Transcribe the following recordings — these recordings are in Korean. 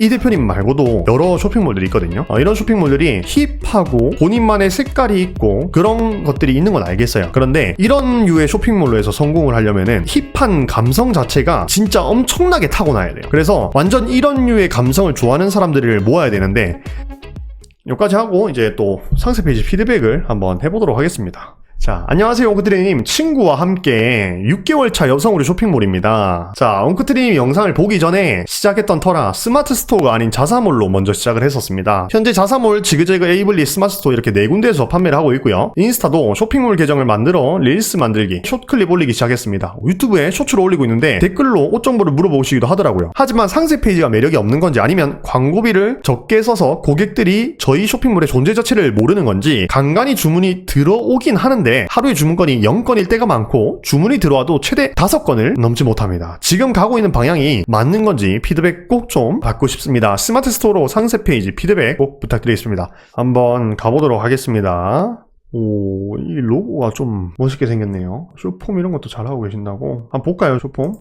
이 대표님 말고도 여러 쇼핑몰들이 있거든요. 이런 쇼핑몰들이 힙하고 본인만의 색깔이 있고 그런 것들이 있는 건 알겠어요. 그런데 이런 류의 쇼핑몰로 해서 성공을 하려면은 힙한 감성 자체가 진짜 엄청나게 타고나야 돼요. 그래서 완전 이런 류의 감성을 좋아하는 사람들을 모아야 되는데, 여기까지 하고 이제 또 상세 페이지 피드백을 한번 해보도록 하겠습니다. 자, 안녕하세요 옹크트리님. 친구와 함께 6개월 차 여성 의류 쇼핑몰입니다. 자, 옹크트리님 영상을 보기 전에 시작했던 터라 스마트 스토어가 아닌 자사몰로 먼저 시작을 했었습니다. 현재 자사몰, 지그재그, 에이블리, 스마트 스토어 이렇게 4군데에서 판매를 하고 있고요. 인스타도 쇼핑몰 계정을 만들어 릴스 만들기, 숏클립 올리기 시작했습니다. 유튜브에 쇼츠로 올리고 있는데 댓글로 옷 정보를 물어보시기도 하더라고요. 하지만 상세 페이지가 매력이 없는 건지, 아니면 광고비를 적게 써서 고객들이 저희 쇼핑몰의 존재 자체를 모르는 건지 간간히 주문이 들어오긴 하는데 하루에 주문건이 0건일 때가 많고 주문이 들어와도 최대 5건을 넘지 못합니다. 지금 가고 있는 방향이 맞는 건지 피드백 꼭 좀 받고 싶습니다. 스마트 스토어로 상세 페이지 피드백 꼭 부탁드리겠습니다. 한번 가보도록 하겠습니다. 오, 이 로고가 좀 멋있게 생겼네요. 쇼폼 이런 것도 잘하고 계신다고. 한번 볼까요, 쇼폼?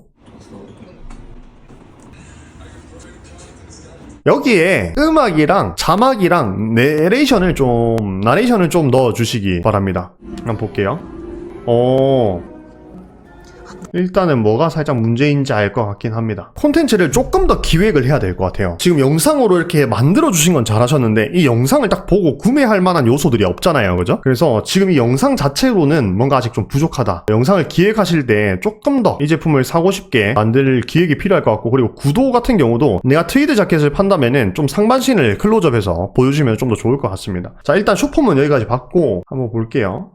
여기에 음악이랑 자막이랑 나레이션을 좀 넣어주시기 바랍니다. 한번 볼게요. 일단은 뭐가 살짝 문제인지 알 것 같긴 합니다. 콘텐츠를 조금 더 기획을 해야 될 것 같아요. 지금 영상으로 이렇게 만들어주신 건 잘하셨는데 이 영상을 딱 보고 구매할 만한 요소들이 없잖아요, 그죠? 그래서 지금 이 영상 자체로는 뭔가 아직 좀 부족하다. 영상을 기획하실 때 조금 더 이 제품을 사고 싶게 만들 기획이 필요할 것 같고, 그리고 구도 같은 경우도 내가 트위드 자켓을 판다면은 좀 상반신을 클로즈업해서 보여주면 좀 더 좋을 것 같습니다. 자, 일단 쇼폼은 여기까지 봤고 한번 볼게요.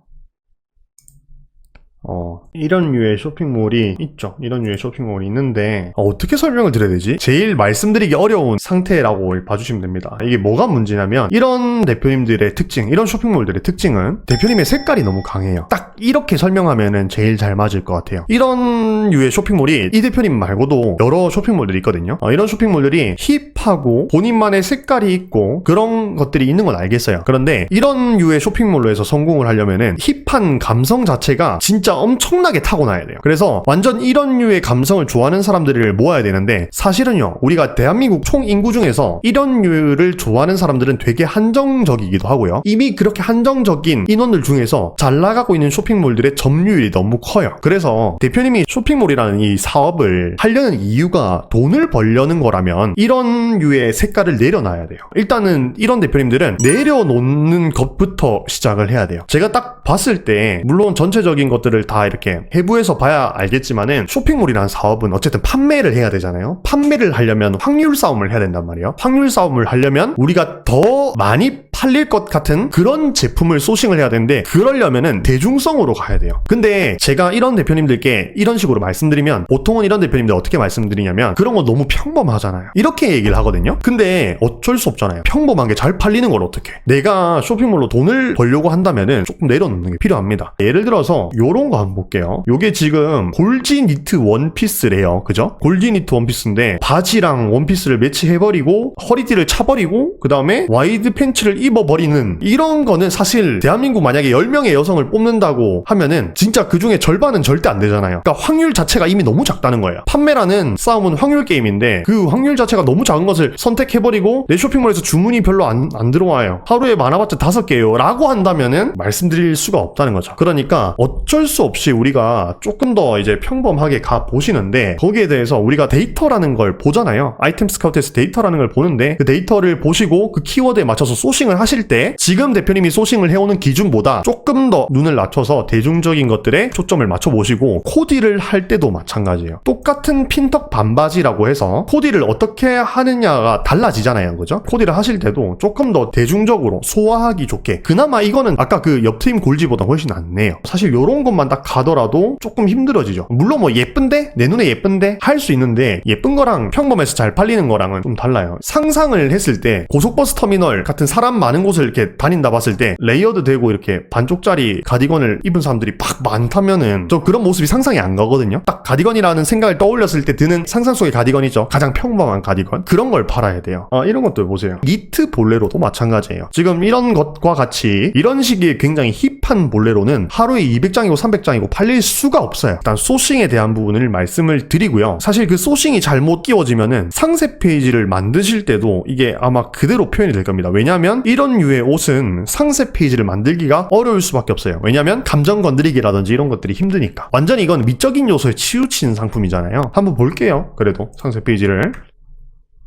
이런 류의 쇼핑몰이 있죠. 이런 류의 쇼핑몰이 있는데 어떻게 설명을 드려야 되지? 제일 말씀드리기 어려운 상태라고 봐주시면 됩니다. 이게 뭐가 문제냐면, 이런 대표님들의 특징, 이런 쇼핑몰들의 특징은 대표님의 색깔이 너무 강해요. 딱 이렇게 설명하면은 제일 잘 맞을 것 같아요. 이런 류의 쇼핑몰이 이 대표님 말고도 여러 쇼핑몰들이 있거든요. 이런 쇼핑몰들이 힙하고 본인만의 색깔이 있고 그런 것들이 있는 건 알겠어요. 그런데 이런 류의 쇼핑몰로 해서 성공을 하려면은 힙한 감성 자체가 진짜 엄청나게 타고나야 돼요. 그래서 완전 이런 류의 감성을 좋아하는 사람들을 모아야 되는데, 사실은요, 우리가 대한민국 총 인구 중에서 이런 류를 좋아하는 사람들은 되게 한정적이기도 하고요. 이미 그렇게 한정적인 인원들 중에서 잘 나가고 있는 쇼핑몰들의 점유율이 너무 커요. 그래서 대표님이 쇼핑몰이라는 이 사업을 하려는 이유가 돈을 벌려는 거라면 이런 류의 색깔을 내려놔야 돼요. 일단은 이런 대표님들은 내려놓는 것부터 시작을 해야 돼요. 제가 딱 봤을 때 물론 전체적인 것들을 다 이렇게 해부해서 봐야 알겠지만은, 쇼핑몰이라는 사업은 어쨌든 판매를 해야 되잖아요. 판매를 하려면 확률 싸움을 해야 된단 말이에요. 확률 싸움을 하려면 우리가 더 많이 팔릴 것 같은 그런 제품을 소싱을 해야 되는데, 그러려면은 대중성으로 가야 돼요. 근데 제가 이런 대표님들께 이런 식으로 말씀드리면, 보통은 이런 대표님들 어떻게 말씀드리냐면, 그런 거 너무 평범하잖아요, 이렇게 얘기를 하거든요. 근데 어쩔 수 없잖아요. 평범한 게 잘 팔리는 걸 어떻게, 내가 쇼핑몰로 돈을 벌려고 한다면은 조금 내려놓는 게 필요합니다. 예를 들어서 요런 거 한번 볼게요. 요게 지금 골지 니트 원피스래요, 그죠? 골지 니트 원피스인데 바지랑 원피스를 매치해버리고 허리띠를 차버리고 그 다음에 와이드 팬츠를 입어버리는, 이런 거는 사실 대한민국 만약에 10명의 여성을 뽑는다고 하면은 진짜 그 중에 절반은 절대 안 되잖아요. 그러니까 확률 자체가 이미 너무 작다는 거예요. 판매라는 싸움은 확률 게임인데 그 확률 자체가 너무 작은 것을 선택해버리고 내 쇼핑몰에서 주문이 별로 안 들어와요, 하루에 많아봤자 5개요 라고 한다면은 말씀드릴 수가 없다는 거죠. 그러니까 어쩔 수 없이 우리가 조금 더 이제 평범하게 가 보시는데, 거기에 대해서 우리가 데이터라는 걸 보잖아요. 아이템 스카우트에서 데이터라는 걸 보는데, 그 데이터를 보시고 그 키워드에 맞춰서 소싱을 하실 때 지금 대표님이 소싱을 해오는 기준보다 조금 더 눈을 낮춰서 대중적인 것들에 초점을 맞춰보시고, 코디를 할 때도 마찬가지예요. 똑같은 핀턱 반바지라고 해서 코디를 어떻게 하느냐가 달라지잖아요, 그죠? 코디를 하실 때도 조금 더 대중적으로 소화하기 좋게, 그나마 이거는 아까 그 옆트임 골지보다 훨씬 낫네요. 사실 요런 것만 딱 가더라도 조금 힘들어지죠. 물론 뭐 예쁜데? 내 눈에 예쁜데? 할 수 있는데, 예쁜 거랑 평범해서 잘 팔리는 거랑은 좀 달라요. 상상을 했을 때 고속버스 터미널 같은 사람 많은 곳을 이렇게 다닌다 봤을 때 레이어드 되고 이렇게 반쪽짜리 가디건을 입은 사람들이 막 많다면은 저 그런 모습이 상상이 안 가거든요. 딱 가디건이라는 생각을 떠올렸을 때 드는 상상 속의 가디건이죠. 가장 평범한 가디건. 그런 이런 걸 팔아야 돼요. 이런 것도 보세요. 니트 볼레로도 마찬가지예요. 지금 이런 것과 같이 이런 식의 굉장히 힙한 볼레로는 하루에 200장이고 300장이고 팔릴 수가 없어요. 일단 소싱에 대한 부분을 말씀을 드리고요. 사실 그 소싱이 잘못 끼워지면은 상세 페이지를 만드실 때도 이게 아마 그대로 표현이 될 겁니다. 왜냐하면 이런 류의 옷은 상세 페이지를 만들기가 어려울 수밖에 없어요. 왜냐하면 감정 건드리기라든지 이런 것들이 힘드니까. 완전히 이건 미적인 요소에 치우친 상품이잖아요. 한번 볼게요. 그래도 상세 페이지를.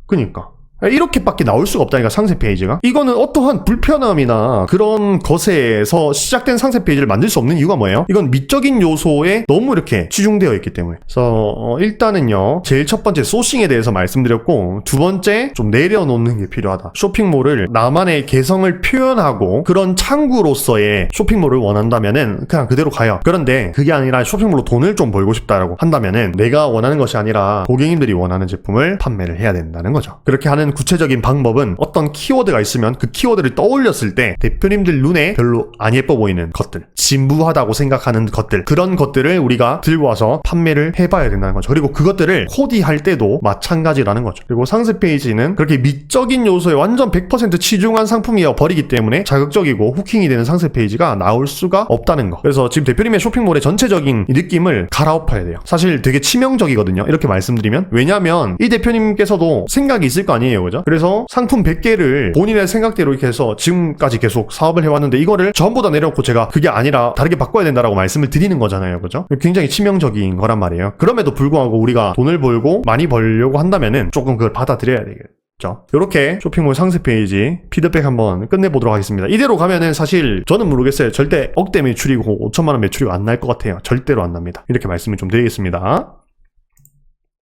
그니까 이렇게밖에 나올 수가 없다니까, 상세 페이지가. 이거는 어떠한 불편함이나 그런 것에서 시작된 상세 페이지를 만들 수 없는 이유가 뭐예요? 이건 미적인 요소에 너무 이렇게 치중되어 있기 때문에. 그래서 일단은요, 제일 첫 번째 소싱에 대해서 말씀드렸고, 두 번째 좀 내려놓는 게 필요하다. 쇼핑몰을 나만의 개성을 표현하고 그런 창구로서의 쇼핑몰을 원한다면은 그냥 그대로 가요. 그런데 그게 아니라 쇼핑몰로 돈을 좀 벌고 싶다라고 한다면은 내가 원하는 것이 아니라 고객님들이 원하는 제품을 판매를 해야 된다는 거죠. 그렇게 하는 구체적인 방법은 어떤 키워드가 있으면 그 키워드를 떠올렸을 때 대표님들 눈에 별로 안 예뻐 보이는 것들, 진부하다고 생각하는 것들, 그런 것들을 우리가 들고 와서 판매를 해봐야 된다는 거죠. 그리고 그것들을 코디할 때도 마찬가지라는 거죠. 그리고 상세 페이지는 그렇게 미적인 요소에 완전 100% 치중한 상품이어 버리기 때문에 자극적이고 후킹이 되는 상세 페이지가 나올 수가 없다는 거. 그래서 지금 대표님의 쇼핑몰의 전체적인 이 느낌을 갈아엎어야 돼요. 사실 되게 치명적이거든요, 이렇게 말씀드리면. 왜냐면 이 대표님께서도 생각이 있을 거 아니에요, 그죠? 그래서 상품 100개를 본인의 생각대로 이렇게 해서 지금까지 계속 사업을 해왔는데 이거를 전부 다 내려놓고 제가 그게 아니라 다르게 바꿔야 된다라고 말씀을 드리는 거잖아요, 그죠? 굉장히 치명적인 거란 말이에요. 그럼에도 불구하고 우리가 돈을 벌고 많이 벌려고 한다면은 조금 그걸 받아들여야 되겠죠. 이렇게 쇼핑몰 상세 페이지 피드백 한번 끝내보도록 하겠습니다. 이대로 가면은 사실 저는 모르겠어요. 절대 억대 매출이고 5천만 원 매출이 안 날 것 같아요. 절대로 안 납니다. 이렇게 말씀을 좀 드리겠습니다.